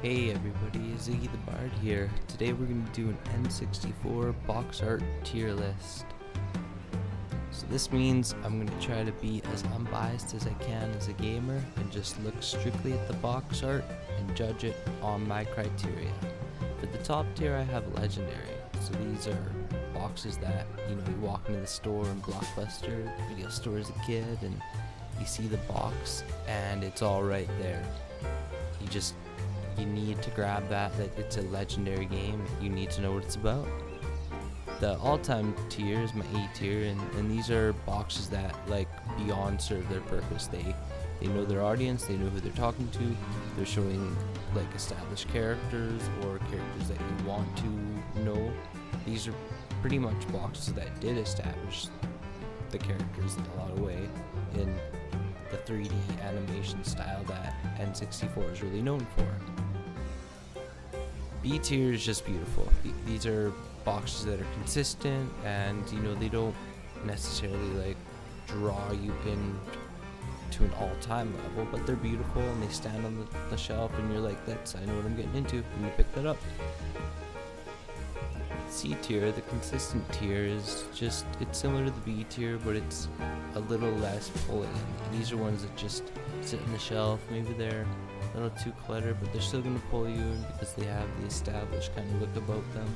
Hey everybody, Ziggy the Bard here. Today we're going to do an N64 box art tier list. So this means I'm going to try to be as unbiased as I can as a gamer and just look strictly at the box art and judge it on my criteria. For the top tier I have Legendary. So these are boxes that, you walk into the store in Blockbuster, video store as a kid, and you see the box and it's all right there. You need to grab that it's a legendary game. You need to know what it's about. The all-time tier is my A tier, and these are boxes that beyond serve their purpose. They know their audience, they know who they're talking to, they're showing established characters or characters that you want to know. These are pretty much boxes that did establish the characters in a lot of way in the 3D animation style that N64 is really known for. B tier is just beautiful. These are boxes that are consistent, and they don't necessarily draw you in to an all-time level, but they're beautiful and they stand on the shelf and you're like, I know what I'm getting into, and you pick that up. C tier, the consistent tier, is just, it's similar to the B tier, but it's a little less pulling. These are ones that just sit on the shelf. Maybe they're a little too cluttered, but they're still going to pull you in because they have the established kind of look about them.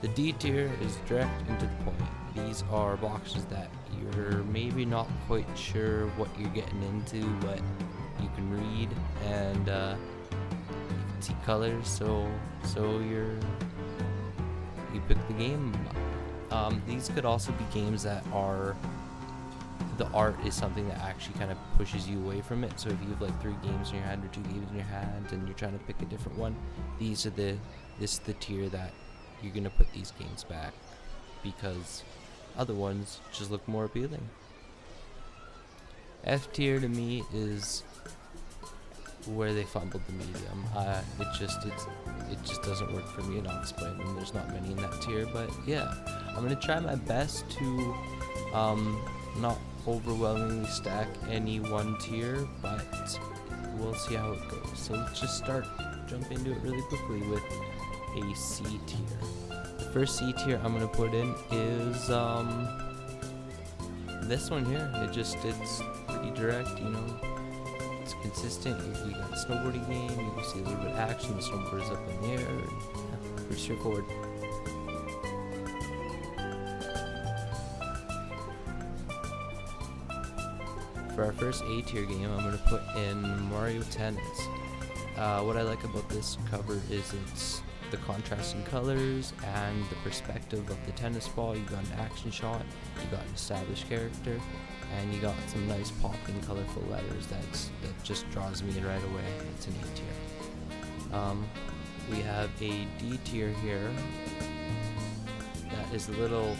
The D tier is direct and to the point. These are boxes that you're maybe not quite sure what you're getting into, but you can read and you can see colors, so you pick the game. These could also be games that are, the art is something that actually kind of pushes you away from it. So if you have 3 games in your hand or 2 games in your hand and you're trying to pick a different one, this is the tier that you're gonna put these games back, because other ones just look more appealing. F tier to me is where they fumbled the medium. It just doesn't work for me, and I'll explain them. There's not many in that tier, but yeah, I'm gonna try my best to not overwhelmingly stack any one tier, but we'll see how it goes. So let's just jump into it really quickly with a C tier. The first C tier I'm gonna put in is this one here. It's pretty direct, it's consistent. You got a snowboarding game, you can see a little bit of action, the snowboard is up in the air, and pretty straightforward. For our first A tier game, I'm going to put in Mario Tennis. What I like about this cover is it's the contrast in colors and the perspective of the tennis ball. You got an action shot, you got an established character, and you got some nice popping colorful letters that just draws me in right away. It's an A tier. We have a D tier here that is a little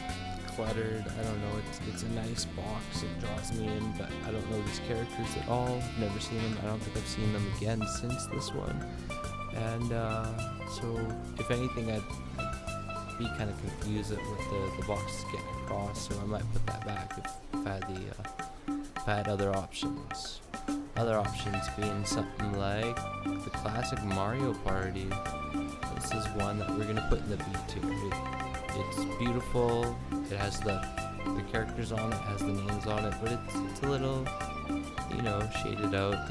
cluttered. I don't know, it's a nice box, it draws me in, but I don't know these characters at all. Never seen them. I don't think I've seen them again since this one, and so if anything I'd be kind of confused at what the box is getting across, so I might put that back if I had other options. Other options being something like the classic Mario Party. This is one that we're gonna put in the B tier. It's beautiful. It has the characters on it, has the names on it, but it's a little, shaded out.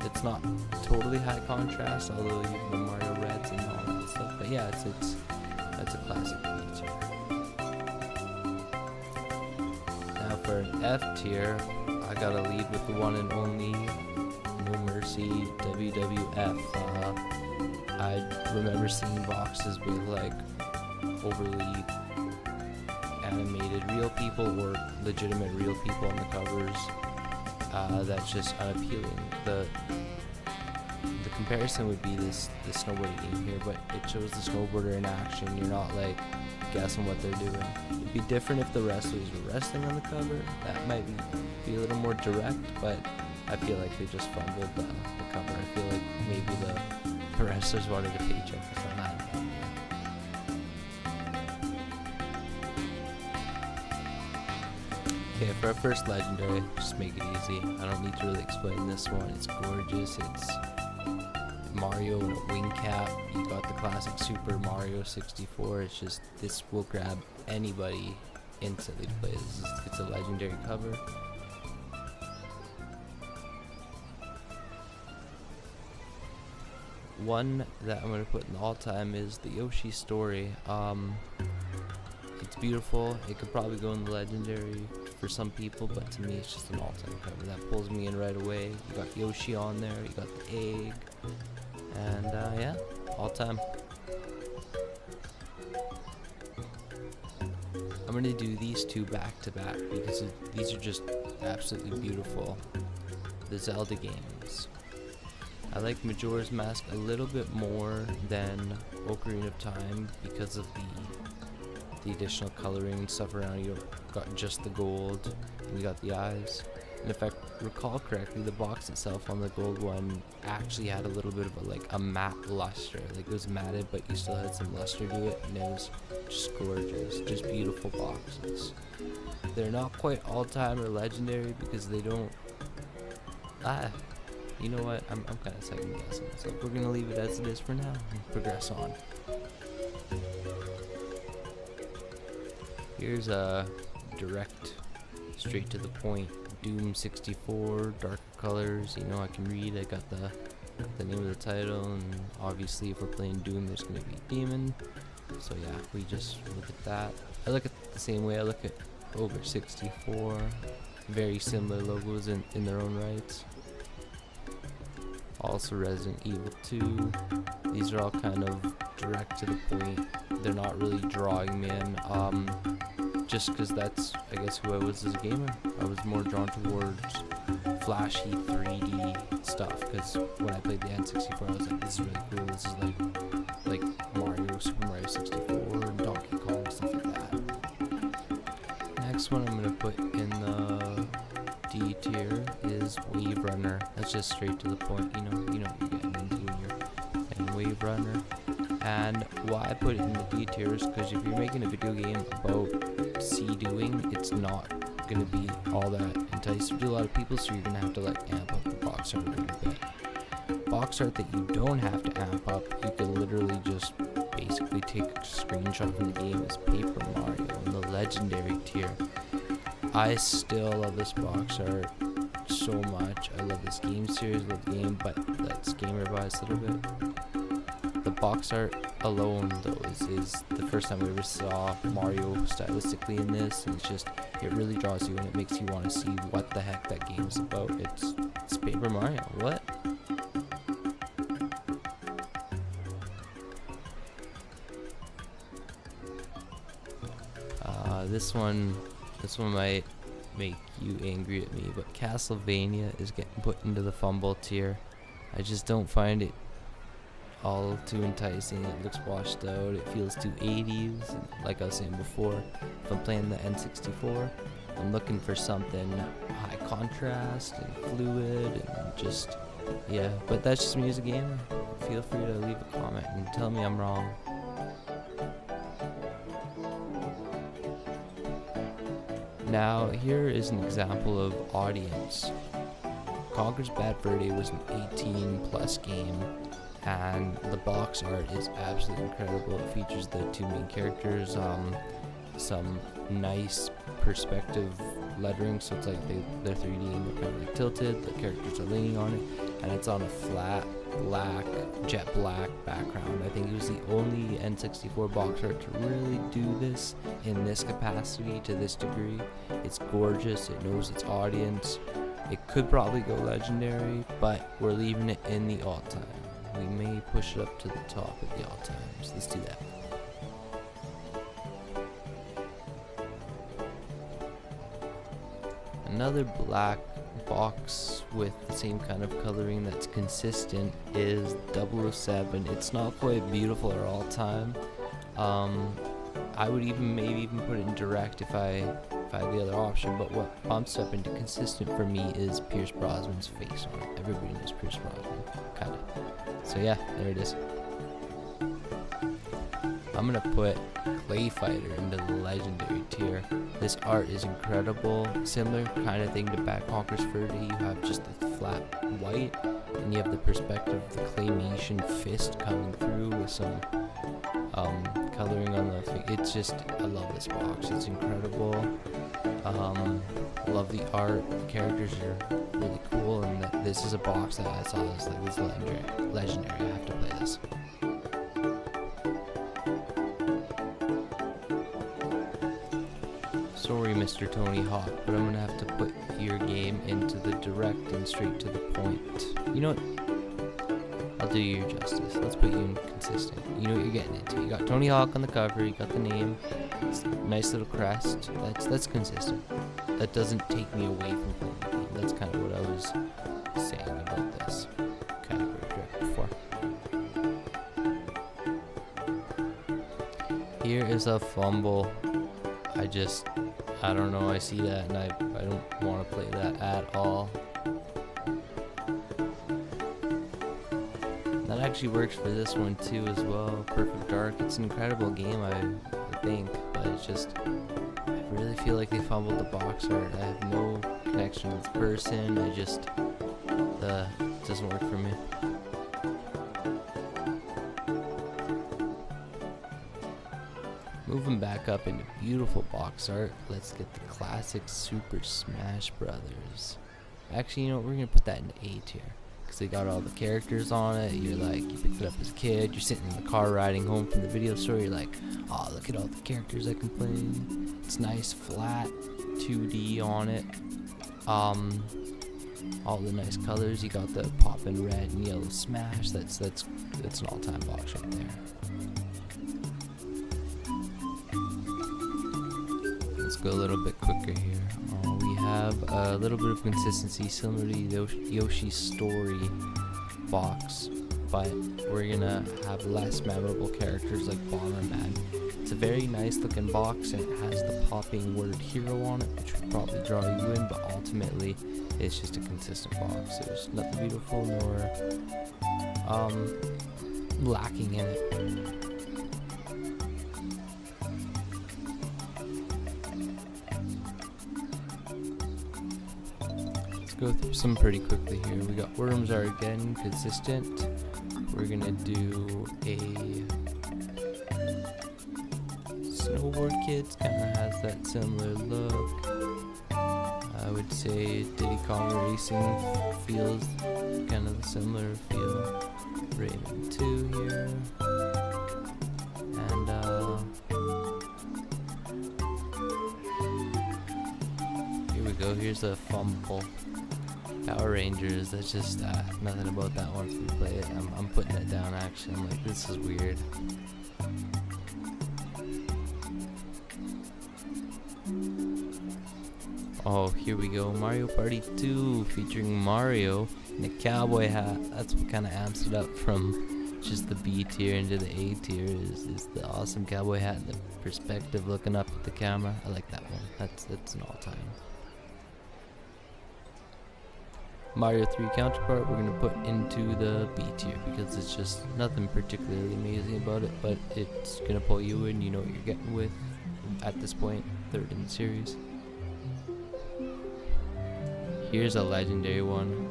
It's not totally high contrast, although you have the Mario Reds and all that stuff. But yeah, that's a classic B tier. Now for an F tier, I gotta lead with the one and only No Mercy WWF. I remember seeing boxes with overly animated real people or legitimate real people on the covers. That's just unappealing. The comparison would be the snowboarding game here, but it shows the snowboarder in action. You're not guessing what they're doing. It'd be different if the wrestlers were wrestling on the cover. That might be a little more direct, but I feel like they just fumbled the cover. I feel like maybe the wrestlers wanted a paycheck or something. I don't know. Okay, for our first legendary, just make it easy. I don't need to really explain this one. It's gorgeous. It's Mario in a wing cap. You got the classic Super Mario 64. It's just, this will grab anybody instantly to play. It's a legendary cover. One that I'm gonna put in the all-time is the Yoshi story. It's beautiful. It could probably go in the legendary for some people, but to me it's just an all-time cover that pulls me in right away. You got Yoshi on there, you got the egg, and yeah, all-time. I'm gonna do these two back to back because these are just absolutely beautiful. The Zelda games. I like Majora's Mask a little bit more than Ocarina of Time because of the additional coloring and stuff around. You got just the gold and you got the eyes. And if I recall correctly, the box itself on the gold one actually had a little bit of a matte luster. Like, it was matted, but you still had some luster to it, and it was just gorgeous. Just beautiful boxes. They're not quite all-time or legendary because they don't... you know what? I'm kind of second guessing. So we're gonna leave it as it is for now and progress on. Here's a direct, straight to the point Doom 64, darker colors. You know, I can read. I got the name of the title, and obviously if we're playing Doom, there's gonna be a demon. So yeah, we just look at that. I look at it the same way I look at Over 64. Very similar logos in their own rights. Also Resident Evil 2. These are all kind of direct to the point. They're not really drawing me in, just because that's, I guess, who I was as a gamer. I was more drawn towards flashy 3D stuff, because when I played the N64 I was like, this is really cool. This is like Mario, Super Mario 64 and Donkey Kong and stuff like that. Next one I'm going to put in the D tier is Wave Runner. That's just straight to the point. You know what you're getting into when you're playing Wave Runner. And why I put it in the D tier is because if you're making a video game about doing, it's not going to be all that enticing to a lot of people, so you're going to have to amp up the box art a little bit. Box art that you don't have to amp up, you can literally just basically take a screenshot from the game as Paper Mario in the legendary tier. I still love this box art so much. I love this game series, love the game, but that's gamer bias a little bit. The box art alone, though, is the first time we ever saw Mario stylistically in this, and it really draws you and it makes you want to see what the heck that game's about. It's Paper Mario. What? This one might make you angry at me, but Castlevania is getting put into the Fumble tier. I just don't find it all too enticing. It looks washed out. It feels too 80s. Like I was saying before, if I'm playing the N64, I'm looking for something high contrast and fluid and just, yeah. But that's just me as a gamer. Feel free to leave a comment and tell me I'm wrong. Now, here is an example of audience. Conker's Bad Fur Day was an 18+ game, and the box art is absolutely incredible. It features the two main characters, some nice perspective lettering, so it's like they're 3D and they're kind of tilted. The characters are leaning on it, and it's on a flat black, jet black background. I think it was the only N64 box art to really do this in this capacity to this degree. It's gorgeous. It knows its audience. It could probably go legendary, but we're leaving it in the all-time. We may push it up to the top of the all-times. Let's do that. Another black box with the same kind of coloring that's consistent is 007. It's not quite beautiful or all-time. I would maybe even put it in direct if I had the other option, but what bumps up into consistent for me is Pierce Brosnan's face on it. Everybody knows Pierce Brosnan, kinda. So yeah, there it is. I'm gonna put Wayfighter into the legendary tier. This art is incredible. Similar kind of thing to Bad Conqueror's Furdy. You have just the flat white, and you have the perspective of the claymation fist coming through with some coloring on the. It's just, I love this box. It's incredible. Love the art. The characters are really cool, and this is a box that I saw this like this legendary. I have to play this. Sorry, Mr. Tony Hawk, but I'm gonna have to put your game into the direct and straight to the point. You know what? I'll do you your justice. Let's put you in consistent. You know what you're getting into. You got Tony Hawk on the cover. You got the name. Nice little crest. That's consistent. That doesn't take me away from playing the game. That's kind of what I was saying about this category right before. Here is a fumble. I don't know, I see that and I don't want to play that at all. That actually works for this one too as well. Perfect Dark. It's an incredible game, I think, but it's just, I really feel like they fumbled the box art. I have no connection to this person. It doesn't work for me. Moving back up into beautiful box art, let's get the classic Super Smash Brothers. Actually, you know what, we're going to put that in A tier, because they got all the characters on it. You're like, you picked it up as a kid, you're sitting in the car riding home from the video store, you're like, oh, look at all the characters I can play. It's nice, flat, 2D on it. All the nice colors. You got the poppin' red and yellow Smash. That's an all-time box right there. Let's go a little bit quicker here. We have a little bit of consistency similar to Yoshi's Story box, but we're gonna have less memorable characters like Bomberman. It's a very nice looking box and it has the popping word hero on it, which would probably draw you in, but ultimately it's just a consistent box. There's nothing beautiful nor lacking in it. Go through some pretty quickly here. We got Worms are again consistent. We're gonna do a Snowboard Kids, kind of has that similar look. I would say Diddy Kong Racing feels kind of the similar feel. Raven 2 here, and here we go. Here's a Fumble. Power Rangers, that's just nothing about that once we play it. I'm putting that down actually. I'm like, this is weird. Oh, here we go. Mario Party 2 featuring Mario in a cowboy hat. That's what kind of amps it up from just the B tier into the A tier is the awesome cowboy hat and the perspective looking up at the camera. I like that one. That's an all-time. Mario 3 counterpart we're going to put into the B tier because it's just nothing particularly amazing about it, but it's going to pull you in. You know what you're getting with at this point, third in the series. Here's a legendary one,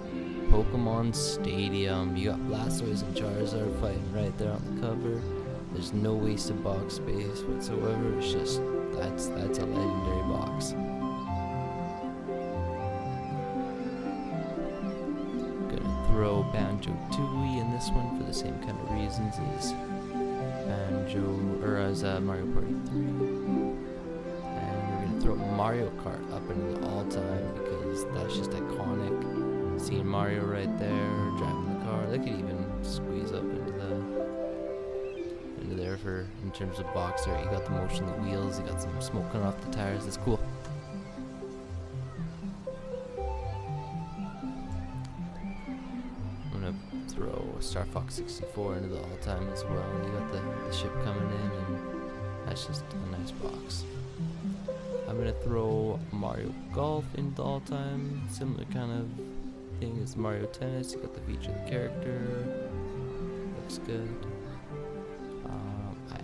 Pokemon Stadium. You got Blastoise and Charizard fighting right there on the cover. There's no wasted box space whatsoever. It's just, that's a legendary box. Throw Banjo-Tooie in this one for the same kind of reasons as Mario Party 3. And we're gonna throw Mario Kart up into the all-time because that's just iconic. Seeing Mario right there driving the car, they could even squeeze up into there for in terms of box art. You got the motion of the wheels, you got some smoke coming off the tires. It's cool. Throw Star Fox 64 into the all-time as well. You got the ship coming in, and that's just a nice box. I'm gonna throw Mario Golf into the all-time, similar kind of thing as Mario Tennis. You got the feature of the character, looks good.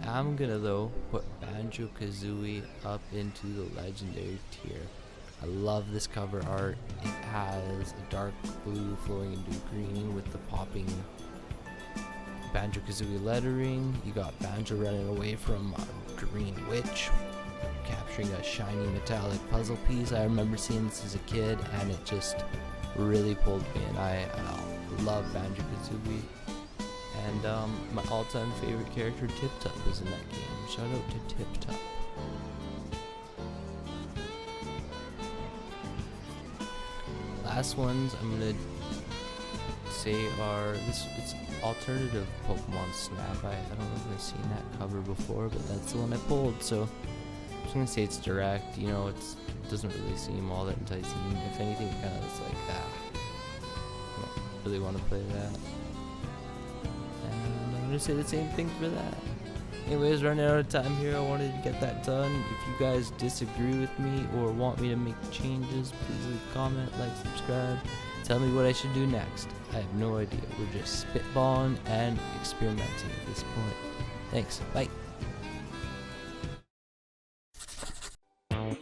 I am gonna though put Banjo-Kazooie up into the legendary tier. I love this cover art. It has a dark blue flowing into green with the popping Banjo-Kazooie lettering. You got Banjo running away from a green witch, capturing a shiny metallic puzzle piece. I remember seeing this as a kid, and it just really pulled me in. I love Banjo-Kazooie. And my all-time favorite character, Tip Top, is in that game. Shout out to Tip Top. Last ones I'm gonna say are it's alternative Pokemon Snap. I don't know if I've seen that cover before, but that's the one I pulled. So I'm just gonna say it's direct. You know, it doesn't really seem all that enticing. If anything, it kind of is like I don't really want to play that. And I'm gonna say the same thing for that. Anyways, running out of time here. I wanted to get that done. If you guys disagree with me or want me to make changes, please leave a comment, like, subscribe. Tell me what I should do next. I have no idea. We're just spitballing and experimenting at this point. Thanks. Bye.